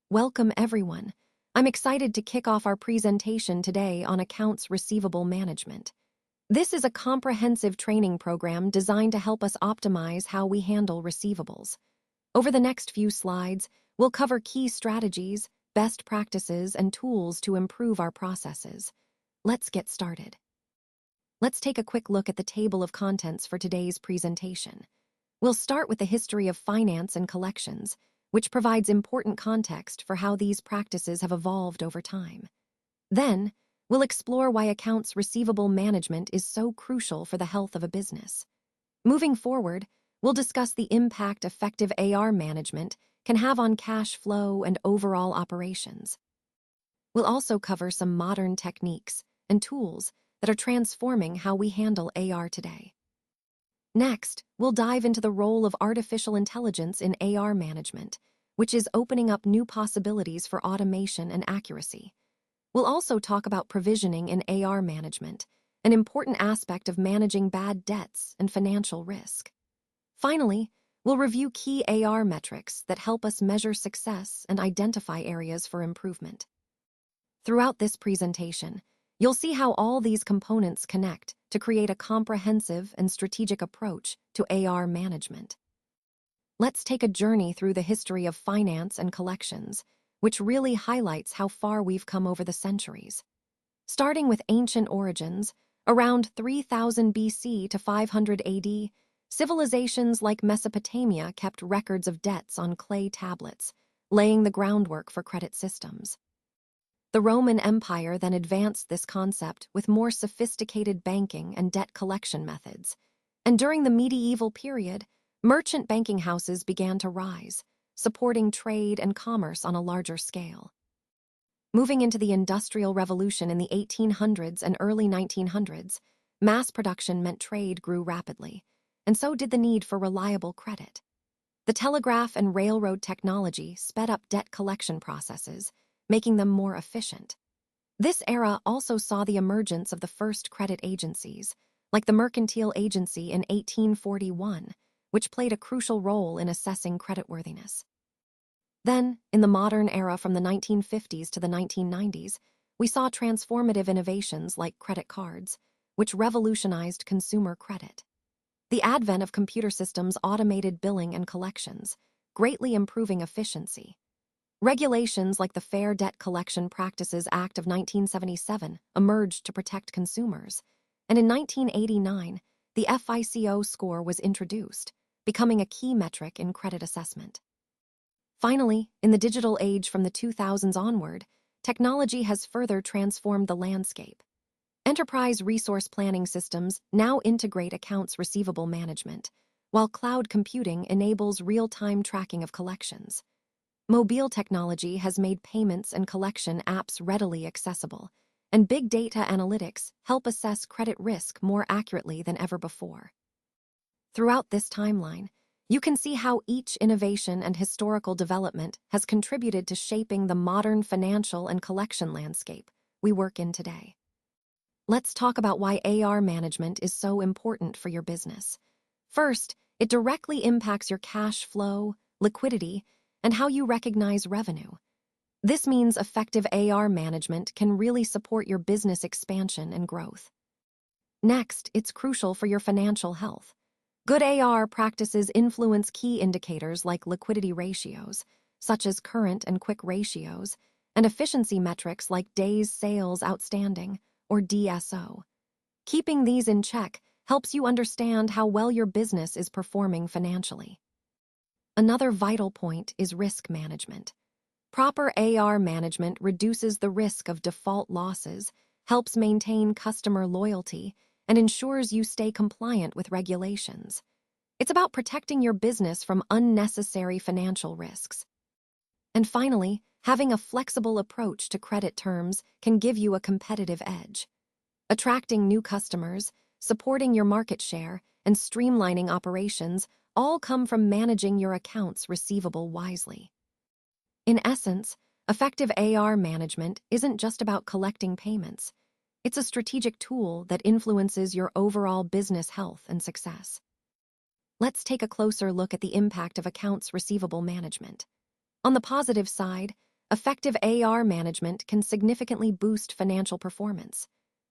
Welcome, everyone. I'm excited to kick off our presentation today on Accounts Receivable Management. This is a comprehensive training program designed to help us optimize how we handle receivables. Over the next few slides, we'll cover key strategies, best practices, and tools to improve our processes. Let's get started. Let's take a quick look at the table of contents for today's presentation. We'll start with the history of finance and collections, which provides important context for how these practices have evolved over time. Then, we'll explore why accounts receivable management is so crucial for the health of a business. Moving forward, we'll discuss the impact effective AR management can have on cash flow and overall operations. We'll also cover some modern techniques and tools that are transforming how we handle AR today. Next, we'll dive into the role of artificial intelligence in AR management, which is opening up new possibilities for automation and accuracy. We'll also talk about provisioning in AR management, an important aspect of managing bad debts and financial risk. Finally, we'll review key AR metrics that help us measure success and identify areas for improvement. Throughout this presentation, you'll see how all these components connect to create a comprehensive and strategic approach to AR management. Let's take a journey through the history of finance and collections, which really highlights how far we've come over the centuries. Starting with ancient origins, around 3000 BC to 500 AD, civilizations like Mesopotamia kept records of debts on clay tablets, laying the groundwork for credit systems. The Roman Empire then advanced this concept with more sophisticated banking and debt collection methods. And during the medieval period, merchant banking houses began to rise, supporting trade and commerce on a larger scale. Moving into the Industrial Revolution in the 1800s and early 1900s, mass production meant trade grew rapidly, and so did the need for reliable credit. The telegraph and railroad technology sped up debt collection processes, making them more efficient. This era also saw the emergence of the first credit agencies, like the Mercantile Agency in 1841, which played a crucial role in assessing creditworthiness. Then, in the modern era from the 1950s to the 1990s, we saw transformative innovations like credit cards, which revolutionized consumer credit. The advent of computer systems automated billing and collections, greatly improving efficiency. Regulations like the Fair Debt Collection Practices Act of 1977 emerged to protect consumers, and in 1989, the FICO score was introduced, becoming a key metric in credit assessment. Finally, in the digital age from the 2000s onward, technology has further transformed the landscape. Enterprise resource planning systems now integrate accounts receivable management, while cloud computing enables real-time tracking of collections. Mobile technology has made payments and collection apps readily accessible, and big data analytics help assess credit risk more accurately than ever before. Throughout this timeline, you can see how each innovation and historical development has contributed to shaping the modern financial and collection landscape we work in today. Let's talk about why AR management is so important for your business. First, it directly impacts your cash flow, liquidity, and how you recognize revenue. This means effective AR management can really support your business expansion and growth. Next, it's crucial for your financial health. Good AR practices influence key indicators like liquidity ratios, such as current and quick ratios, and efficiency metrics like days sales outstanding, or DSO. Keeping these in check helps you understand how well your business is performing financially. Another vital point is risk management. Proper AR management reduces the risk of default losses, helps maintain customer loyalty, and ensures you stay compliant with regulations. It's about protecting your business from unnecessary financial risks. And finally, having a flexible approach to credit terms can give you a competitive edge. Attracting new customers, supporting your market share, and streamlining operations all come from managing your accounts receivable wisely. In essence, effective AR management isn't just about collecting payments. It's a strategic tool that influences your overall business health and success. Let's take a closer look at the impact of accounts receivable management. On the positive side, effective AR management can significantly boost financial performance.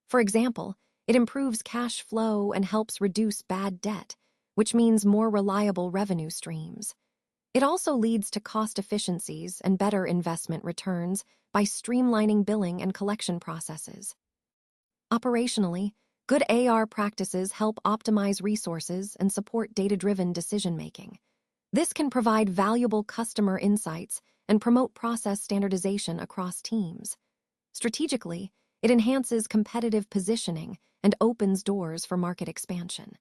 For example, it improves cash flow and helps reduce bad debt, which means more reliable revenue streams. It also leads to cost efficiencies and better investment returns by streamlining billing and collection processes. Operationally, good AR practices help optimize resources and support data-driven decision-making. This can provide valuable customer insights and promote process standardization across teams. Strategically, it enhances competitive positioning and opens doors for market expansion.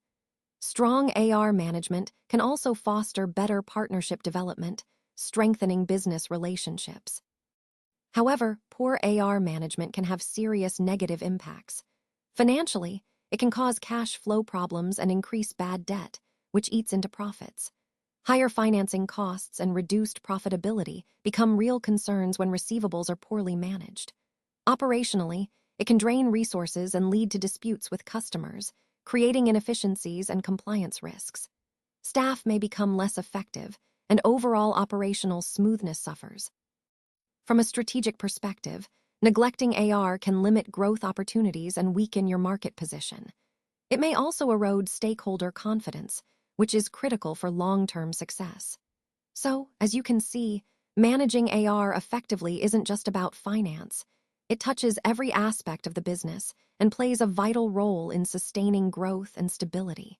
Strong AR management can also foster better partnership development, strengthening business relationships. However, poor AR management can have serious negative impacts. Financially, it can cause cash flow problems and increase bad debt, which eats into profits. Higher financing costs and reduced profitability become real concerns when receivables are poorly managed. Operationally, it can drain resources and lead to disputes with customers, creating inefficiencies and compliance risks. Staff may become less effective, and overall operational smoothness suffers. From a strategic perspective, neglecting AR can limit growth opportunities and weaken your market position. It may also erode stakeholder confidence, which is critical for long-term success. So, as you can see, managing AR effectively isn't just about finance. It touches every aspect of the business and plays a vital role in sustaining growth and stability.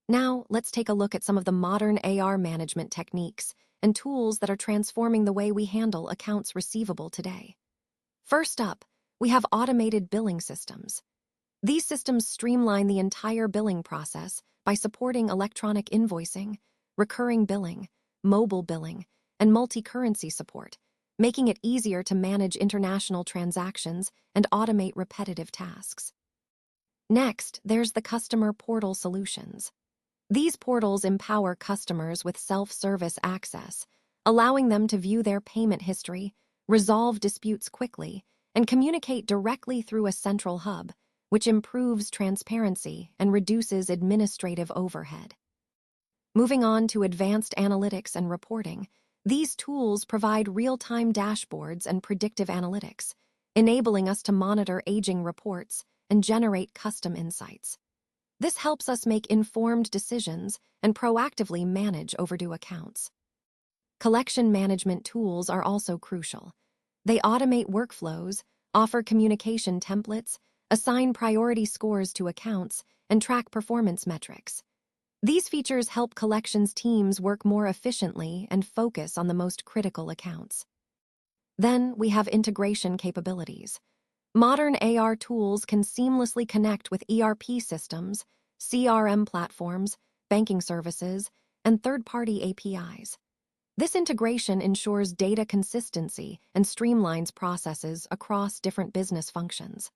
Now, let's take a look at some of the modern AR management techniques and tools that are transforming the way we handle accounts receivable today. First up, we have automated billing systems. These systems streamline the entire billing process by supporting electronic invoicing, recurring billing, mobile billing, and multi-currency support, making it easier to manage international transactions and automate repetitive tasks. Next, there's the customer portal solutions. These portals empower customers with self-service access, allowing them to view their payment history, resolve disputes quickly, and communicate directly through a central hub, which improves transparency and reduces administrative overhead. Moving on to advanced analytics and reporting, these tools provide real-time dashboards and predictive analytics, enabling us to monitor aging reports and generate custom insights. This helps us make informed decisions and proactively manage overdue accounts. Collection management tools are also crucial. They automate workflows, offer communication templates, assign priority scores to accounts, and track performance metrics. These features help collections teams work more efficiently and focus on the most critical accounts. Then we have integration capabilities. Modern AR tools can seamlessly connect with ERP systems, CRM platforms, banking services, and third-party APIs. This integration ensures data consistency and streamlines processes across different business functions.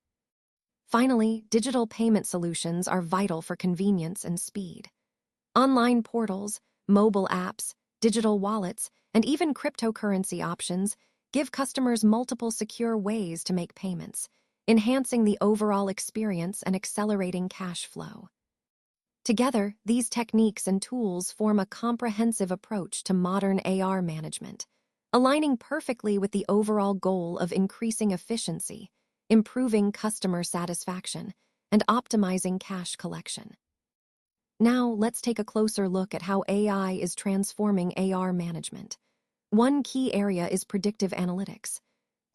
Finally, digital payment solutions are vital for convenience and speed. Online portals, mobile apps, digital wallets, and even cryptocurrency options give customers multiple secure ways to make payments, enhancing the overall experience and accelerating cash flow. Together, these techniques and tools form a comprehensive approach to modern AR management, aligning perfectly with the overall goal of increasing efficiency, improving customer satisfaction, and optimizing cash collection. Now, let's take a closer look at how AI is transforming AR management. One key area is predictive analytics.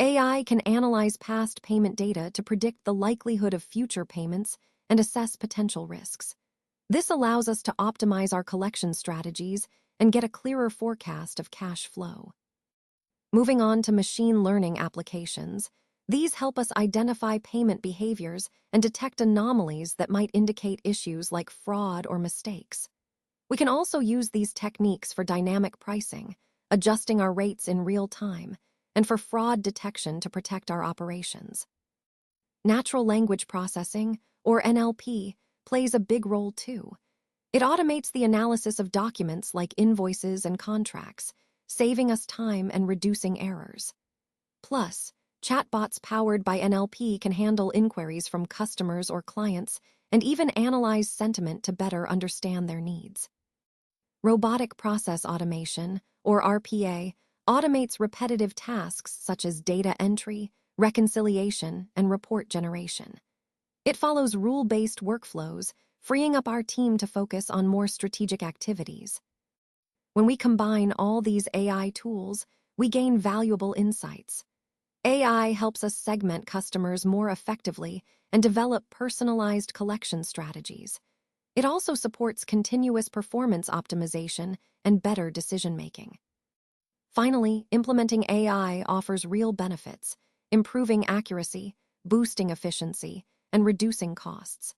AI can analyze past payment data to predict the likelihood of future payments and assess potential risks. This allows us to optimize our collection strategies and get a clearer forecast of cash flow. Moving on to machine learning applications, these help us identify payment behaviors and detect anomalies that might indicate issues like fraud or mistakes. We can also use these techniques for dynamic pricing, adjusting our rates in real time, and for fraud detection to protect our operations. Natural language processing, or NLP, plays a big role too. It automates the analysis of documents like invoices and contracts, saving us time and reducing errors. Plus, chatbots powered by NLP can handle inquiries from customers or clients and even analyze sentiment to better understand their needs. Robotic process automation, or RPA, automates repetitive tasks such as data entry, reconciliation, and report generation. It follows rule-based workflows, freeing up our team to focus on more strategic activities. When we combine all these AI tools, we gain valuable insights. AI helps us segment customers more effectively and develop personalized collection strategies. It also supports continuous performance optimization and better decision-making. Finally, implementing AI offers real benefits, improving accuracy, boosting efficiency, and reducing costs.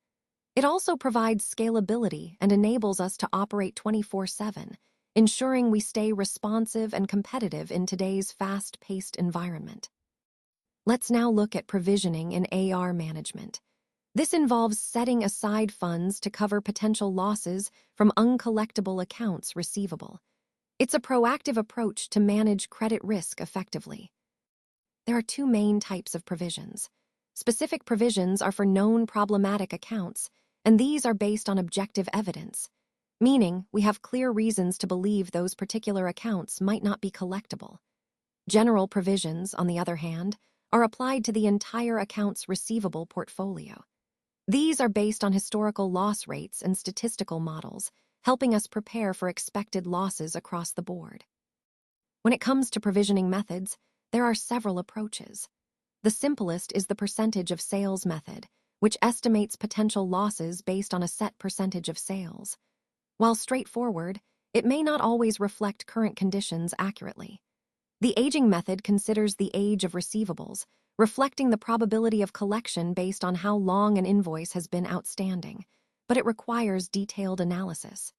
It also provides scalability and enables us to operate 24/7, ensuring we stay responsive and competitive in today's fast-paced environment. Let's now look at provisioning in AR management. This involves setting aside funds to cover potential losses from uncollectible accounts receivable. It's a proactive approach to manage credit risk effectively. There are two main types of provisions. Specific provisions are for known problematic accounts, and these are based on objective evidence, meaning we have clear reasons to believe those particular accounts might not be collectible. General provisions, on the other hand, are applied to the entire accounts receivable portfolio. These are based on historical loss rates and statistical models, helping us prepare for expected losses across the board. When it comes to provisioning methods, there are several approaches. The simplest is the percentage of sales method, which estimates potential losses based on a set percentage of sales. While straightforward, it may not always reflect current conditions accurately. The aging method considers the age of receivables, reflecting the probability of collection based on how long an invoice has been outstanding, but it requires detailed analysis.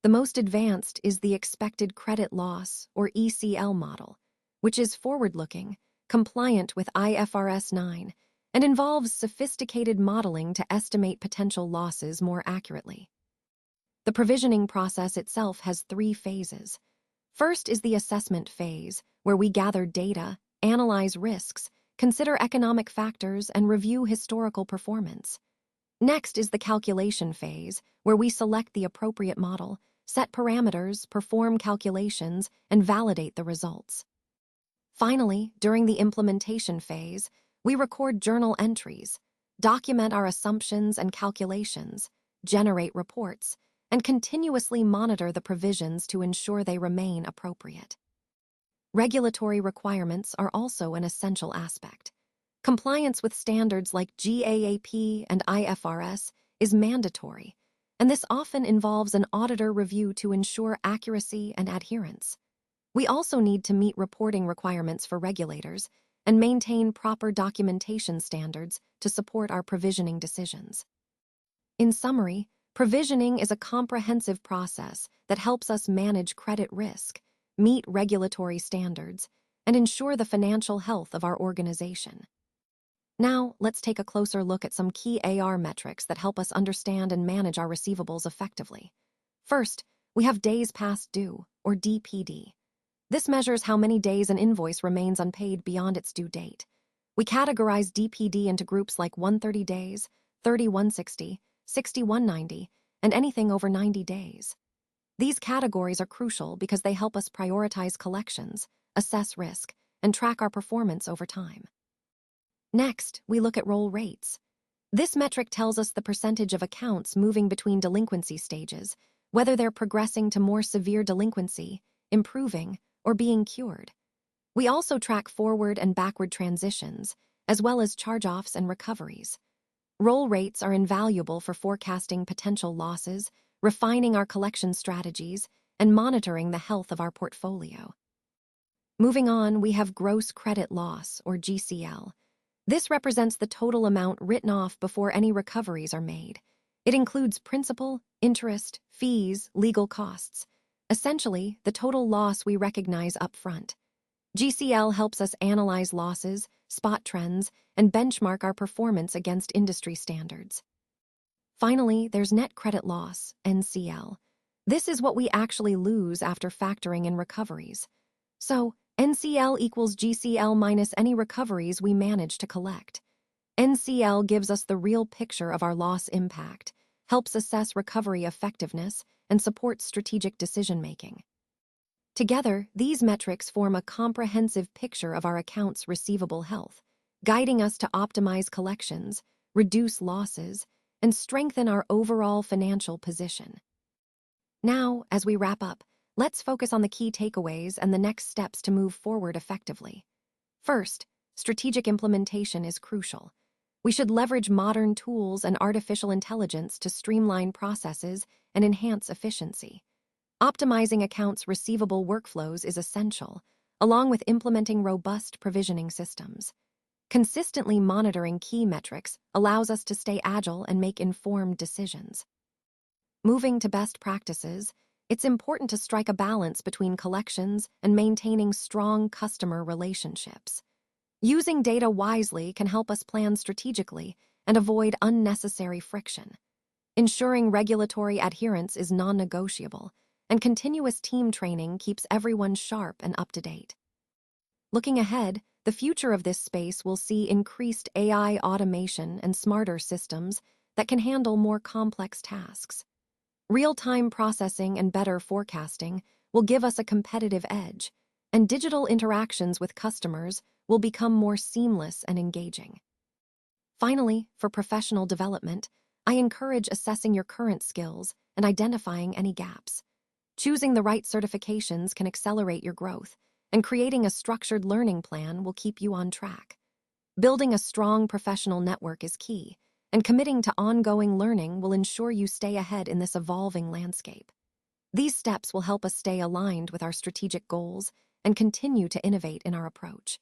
The most advanced is the expected credit loss, or ECL model, which is forward-looking, compliant with IFRS 9, and involves sophisticated modeling to estimate potential losses more accurately. The provisioning process itself has 3 phases. First is the assessment phase, where we gather data, analyze risks, consider economic factors, and review historical performance. Next is the calculation phase, where we select the appropriate model, set parameters, perform calculations, and validate the results. Finally, during the implementation phase, we record journal entries, document our assumptions and calculations, generate reports, and continuously monitor the provisions to ensure they remain appropriate. Regulatory requirements are also an essential aspect. Compliance with standards like GAAP and IFRS is mandatory, and this often involves an auditor review to ensure accuracy and adherence. We also need to meet reporting requirements for regulators and maintain proper documentation standards to support our provisioning decisions. In summary, provisioning is a comprehensive process that helps us manage credit risk, meet regulatory standards, and ensure the financial health of our organization. Now, let's take a closer look at some key AR metrics that help us understand and manage our receivables effectively. First, we have days past due, or DPD. This measures how many days an invoice remains unpaid beyond its due date. We categorize DPD into groups like 130 days, 30-160, 60-190, and anything over 90 days. These categories are crucial because they help us prioritize collections, assess risk, and track our performance over time. Next, we look at roll rates. This metric tells us the percentage of accounts moving between delinquency stages, whether they're progressing to more severe delinquency, improving, or being cured. We also track forward and backward transitions, as well as charge-offs and recoveries. Roll rates are invaluable for forecasting potential losses, refining our collection strategies, and monitoring the health of our portfolio. Moving on, we have gross credit loss, or GCL. This represents the total amount written off before any recoveries are made. It includes principal, interest, fees, legal costs. Essentially, the total loss we recognize upfront. GCL helps us analyze losses, spot trends, and benchmark our performance against industry standards. Finally, there's net credit loss, NCL. This is what we actually lose after factoring in recoveries. So, NCL equals GCL minus any recoveries we manage to collect. NCL gives us the real picture of our loss impact, helps assess recovery effectiveness, and supports strategic decision-making. Together, these metrics form a comprehensive picture of our accounts receivable health, guiding us to optimize collections, reduce losses, and strengthen our overall financial position. Now, as we wrap up, let's focus on the key takeaways and the next steps to move forward effectively. First, strategic implementation is crucial. We should leverage modern tools and artificial intelligence to streamline processes and enhance efficiency. Optimizing accounts receivable workflows is essential, along with implementing robust provisioning systems. Consistently monitoring key metrics allows us to stay agile and make informed decisions. Moving to best practices, it's important to strike a balance between collections and maintaining strong customer relationships. Using data wisely can help us plan strategically and avoid unnecessary friction. Ensuring regulatory adherence is non-negotiable, and continuous team training keeps everyone sharp and up to date. Looking ahead, the future of this space will see increased AI automation and smarter systems that can handle more complex tasks. Real-time processing and better forecasting will give us a competitive edge, and digital interactions with customers will become more seamless and engaging. Finally, for professional development, I encourage assessing your current skills and identifying any gaps. Choosing the right certifications can accelerate your growth, and creating a structured learning plan will keep you on track. Building a strong professional network is key, and committing to ongoing learning will ensure you stay ahead in this evolving landscape. These steps will help us stay aligned with our strategic goals and continue to innovate in our approach.